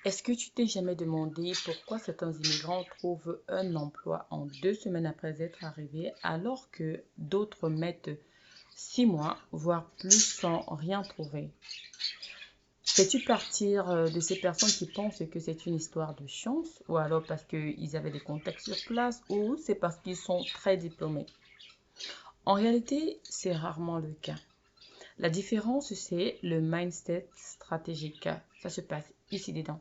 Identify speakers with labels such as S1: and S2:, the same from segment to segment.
S1: Est-ce que tu t'es jamais demandé pourquoi certains immigrants trouvent un emploi en 2 semaines après être arrivés, alors que d'autres mettent 6 mois, voire plus sans rien trouver? Fais-tu partir de ces personnes qui pensent que c'est une histoire de chance, ou alors parce qu'ils avaient des contacts sur place, ou c'est parce qu'ils sont très diplômés? En réalité, c'est rarement le cas. La différence, c'est le mindset stratégique. Ça se passe ici dedans.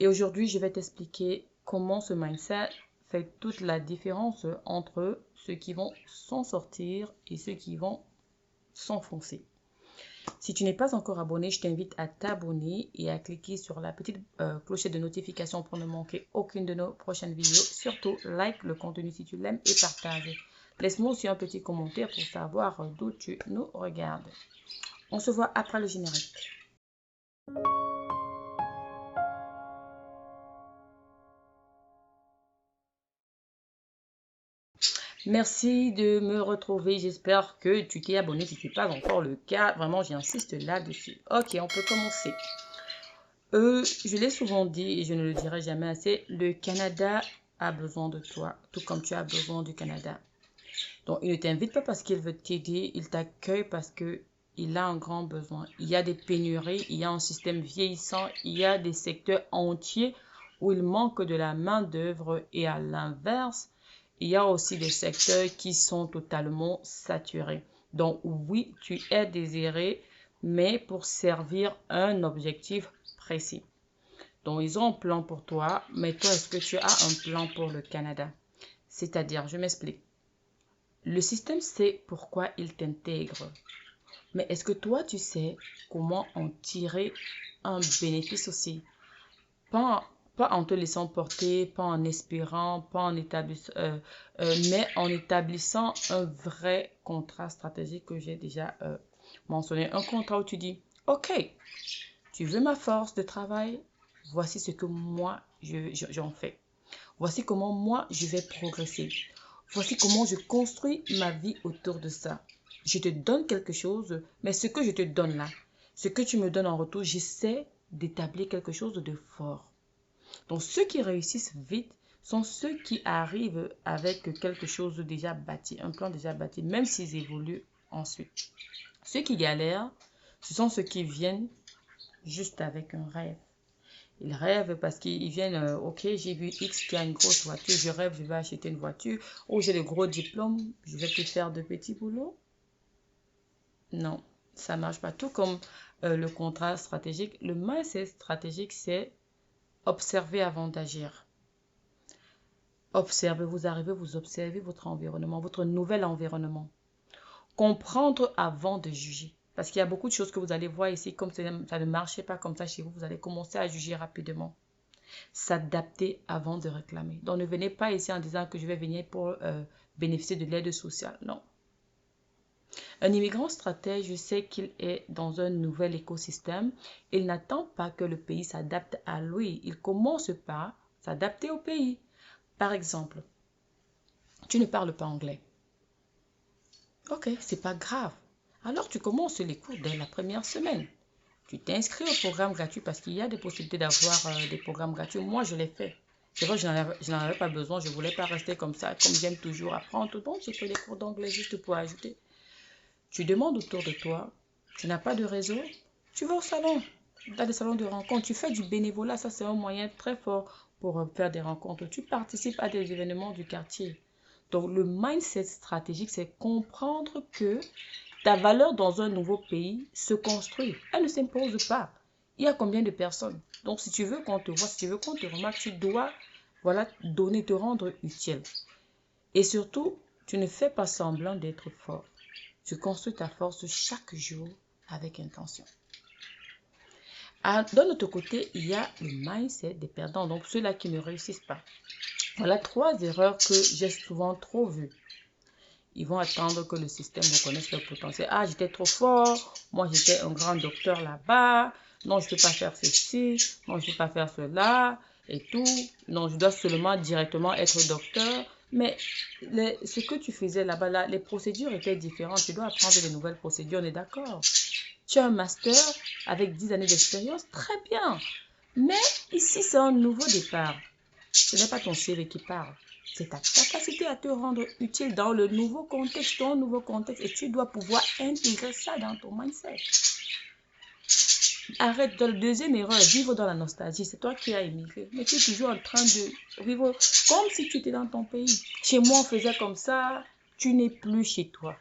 S1: Et aujourd'hui, je vais t'expliquer comment ce mindset fait toute la différence entre ceux qui vont s'en sortir et ceux qui vont s'enfoncer. Si tu n'es pas encore abonné, je t'invite à t'abonner et à cliquer sur la petite clochette de notification pour ne manquer aucune de nos prochaines vidéos. Surtout, like le contenu si tu l'aimes et partage. Laisse-moi aussi un petit commentaire pour savoir d'où tu nous regardes. On se voit après le générique. Merci de me retrouver. J'espère que tu t'es abonné si ce n'est pas encore le cas. Vraiment, j'insiste là-dessus. Ok, on peut commencer. Je l'ai souvent dit et je ne le dirai jamais assez. Le Canada a besoin de toi, tout comme tu as besoin du Canada. Donc, il ne t'invite pas parce qu'il veut t'aider. Il t'accueille parce qu'il a un grand besoin. Il y a des pénuries, il y a un système vieillissant, il y a des secteurs entiers où il manque de la main-d'œuvre et à l'inverse, il y a aussi des secteurs qui sont totalement saturés. Donc oui, tu es désiré, mais pour servir un objectif précis. Donc ils ont un plan pour toi, mais toi, est-ce que tu as un plan pour le Canada? C'est-à-dire, je m'explique. Le système sait pourquoi il t'intègre. Mais est-ce que toi, tu sais comment en tirer un bénéfice aussi? Pas, pas en te laissant porter, pas en espérant, pas en établissant, mais en établissant un vrai contrat stratégique que j'ai déjà mentionné. Un contrat où tu dis, OK, tu veux ma force de travail, voici ce que moi j'en fais. Voici comment moi je vais progresser. Voici comment je construis ma vie autour de ça. Je te donne quelque chose, mais ce que je te donne là, ce que tu me donnes en retour, j'essaie d'établir quelque chose de fort. Donc, ceux qui réussissent vite sont ceux qui arrivent avec quelque chose déjà bâti, un plan déjà bâti, même s'ils évoluent ensuite. Ceux qui galèrent, ce sont ceux qui viennent juste avec un rêve. Ils rêvent parce qu'ils viennent, ok, j'ai vu X qui a une grosse voiture, je rêve, je vais acheter une voiture. Ou j'ai de gros diplômes, je vais plus faire de petits boulots. Non, ça ne marche pas. Tout comme le contrat stratégique, le mindset stratégique, c'est observer avant d'agir. Observez, vous arrivez, vous observez votre environnement, votre nouvel environnement. Comprendre avant de juger. Parce qu'il y a beaucoup de choses que vous allez voir ici, comme ça ne marchait pas comme ça chez vous, vous allez commencer à juger rapidement. S'adapter avant de réclamer. Donc ne venez pas ici en disant que je vais venir pour bénéficier de l'aide sociale. Non. Un immigrant stratège sait qu'il est dans un nouvel écosystème. Il n'attend pas que le pays s'adapte à lui. Il commence par s'adapter au pays. Par exemple, tu ne parles pas anglais. Ok, c'est pas grave. Alors tu commences les cours dès la première semaine. Tu t'inscris au programme gratuit parce qu'il y a des possibilités d'avoir des programmes gratuits. Moi, je l'ai fait. C'est vrai, je n'en avais pas besoin. Je ne voulais pas rester comme ça. Comme j'aime toujours apprendre. Bon, j'ai pris les cours d'anglais juste pour ajouter. Tu demandes autour de toi. Tu n'as pas de réseau. Tu vas au salon. Tu as des salons de rencontres. Tu fais du bénévolat. Ça, c'est un moyen très fort pour faire des rencontres. Tu participes à des événements du quartier. Donc, le mindset stratégique, c'est comprendre que ta valeur dans un nouveau pays se construit. Elle ne s'impose pas. Il y a combien de personnes? Donc, si tu veux qu'on te voit, si tu veux qu'on te remarque, tu dois, voilà, donner, te rendre utile. Et surtout, tu ne fais pas semblant d'être fort. Tu construis ta force chaque jour avec intention. D'un autre côté, il y a le mindset des perdants, donc ceux-là qui ne réussissent pas. Voilà 3 erreurs que j'ai souvent trop vues. Ils vont attendre que le système reconnaisse leur potentiel. Ah, j'étais trop fort. Moi, j'étais un grand docteur là-bas. Non, je ne peux pas faire ceci. Non, je ne peux pas faire cela. Et tout. Non, je dois seulement directement être docteur. Mais ce que tu faisais là-bas, là, les procédures étaient différentes. Tu dois apprendre de nouvelles procédures, on est d'accord. Tu as un master avec 10 années d'expérience. Très bien. Mais ici, Si c'est un nouveau départ, ce n'est pas ton CV qui parle. C'est ta capacité à te rendre utile dans le nouveau contexte, ton nouveau contexte. Et tu dois pouvoir intégrer ça dans ton mindset. Arrête dans la deuxième erreur, vivre dans la nostalgie. C'est toi qui as immigré. Mais tu es toujours en train de vivre comme si tu étais dans ton pays. Chez moi, on faisait comme ça. Tu n'es plus chez toi.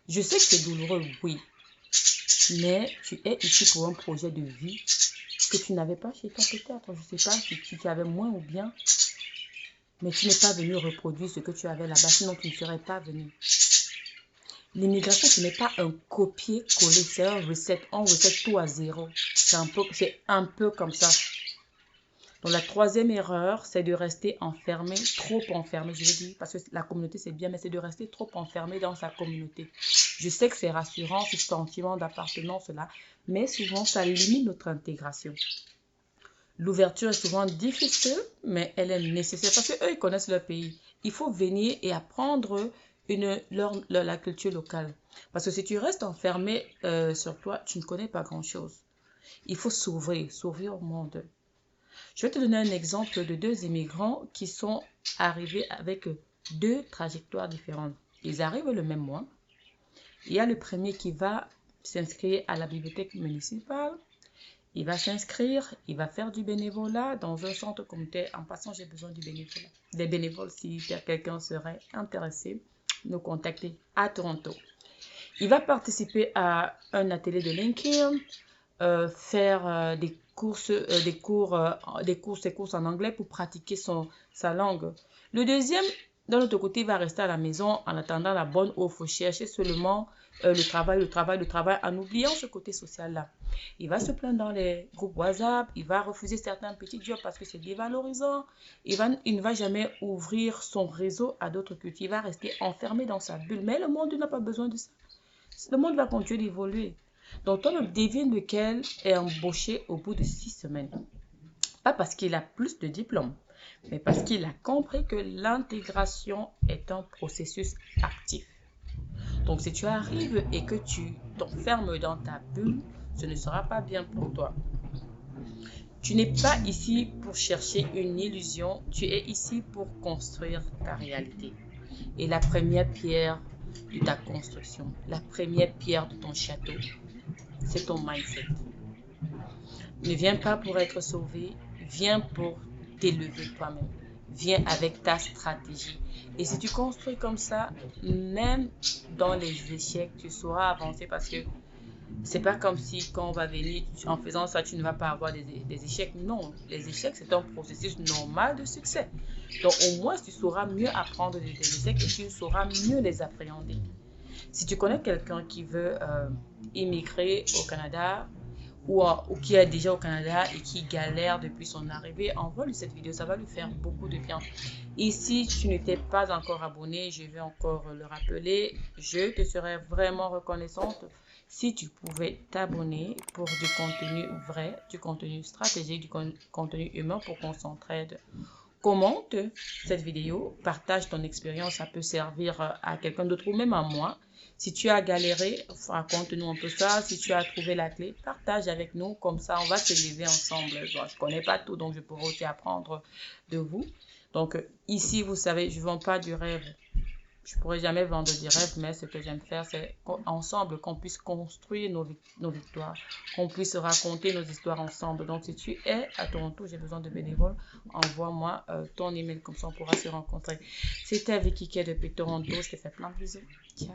S1: Je sais que c'est douloureux, oui. Mais tu es ici pour un projet de vie que tu n'avais pas chez toi peut-être. Je ne sais pas si tu avais moins ou bien. Mais tu n'es pas venu reproduire ce que tu avais là-bas. Sinon, tu ne serais pas venu. L'immigration, ce n'est pas un copier-coller, c'est un reset. On reset tout à zéro. C'est un peu comme ça. Donc, la troisième erreur, c'est de rester enfermé, trop enfermé, je veux dire, parce que la communauté, c'est bien, mais c'est de rester trop enfermé dans sa communauté. Je sais que c'est rassurant, ce sentiment d'appartenance là, mais souvent, ça limite notre intégration. L'ouverture est souvent difficile, mais elle est nécessaire parce qu'eux, ils connaissent leur pays. Il faut venir et apprendre la culture locale. Parce que si tu restes enfermé sur toi, tu ne connais pas grand-chose. Il faut s'ouvrir au monde. Je vais te donner un exemple de deux immigrants qui sont arrivés avec deux trajectoires différentes. Ils arrivent le même mois. Il y a le premier qui va s'inscrire à la bibliothèque municipale. Il va s'inscrire, il va faire du bénévolat dans un centre communautaire. En passant, j'ai besoin du bénévolat. Des bénévoles, si quelqu'un serait intéressé, nous contacter à Toronto. Il va participer à un atelier de LinkedIn, faire des courses en anglais pour pratiquer sa langue. Le deuxième, d'un autre côté, il va rester à la maison en attendant la bonne offre, chercher seulement le travail, en oubliant ce côté social-là. Il va se plaindre dans les groupes WhatsApp, il va refuser certains petits jobs parce que c'est dévalorisant. Il ne va jamais ouvrir son réseau à d'autres cultures. Il va rester enfermé dans sa bulle. Mais le monde n'a pas besoin de ça. Le monde va continuer d'évoluer. Donc, toi, devine lequel est embauché au bout de 6 semaines. Pas parce qu'il a plus de diplômes, mais parce qu'il a compris que l'intégration est un processus actif. Donc, si tu arrives et que tu t'enfermes dans ta bulle, ce ne sera pas bien pour toi. Tu n'es pas ici pour chercher une illusion, tu es ici pour construire ta réalité. Et la première pierre de ta construction, la première pierre de ton château, c'est ton mindset. Ne viens pas pour être sauvé, viens pour t'élever toi-même. Viens avec ta stratégie. Et si tu construis comme ça, même dans les échecs, tu sauras avancer parce que c'est pas comme si quand on va venir, en faisant ça, tu ne vas pas avoir des échecs. Non, les échecs, c'est un processus normal de succès. Donc au moins, tu sauras mieux apprendre des échecs et tu sauras mieux les appréhender. Si tu connais quelqu'un qui veut immigrer au Canada, ou qui est déjà au Canada et qui galère depuis son arrivée, envoie-lui cette vidéo, ça va lui faire beaucoup de bien. Et si tu n'étais pas encore abonné, je vais encore le rappeler, je te serais vraiment reconnaissante si tu pouvais t'abonner pour du contenu vrai, du contenu stratégique, du contenu humain pour qu'on s'entraide. Commente cette vidéo, partage ton expérience, ça peut servir à quelqu'un d'autre ou même à moi. Si tu as galéré, raconte-nous un peu ça. Si tu as trouvé la clé, partage avec nous. Comme ça, on va s'élever ensemble. Bon, je ne connais pas tout, donc je pourrai aussi apprendre de vous. Donc, ici, vous savez, je ne vends pas du rêve. Je ne pourrai jamais vendre du rêve, mais ce que j'aime faire, c'est ensemble qu'on puisse construire nos victoires, qu'on puisse raconter nos histoires ensemble. Donc, si tu es à Toronto, j'ai besoin de bénévoles, envoie-moi ton email, comme ça on pourra se rencontrer. C'était Vicky Kay depuis Toronto. Je te fais plein de bisous. Ciao.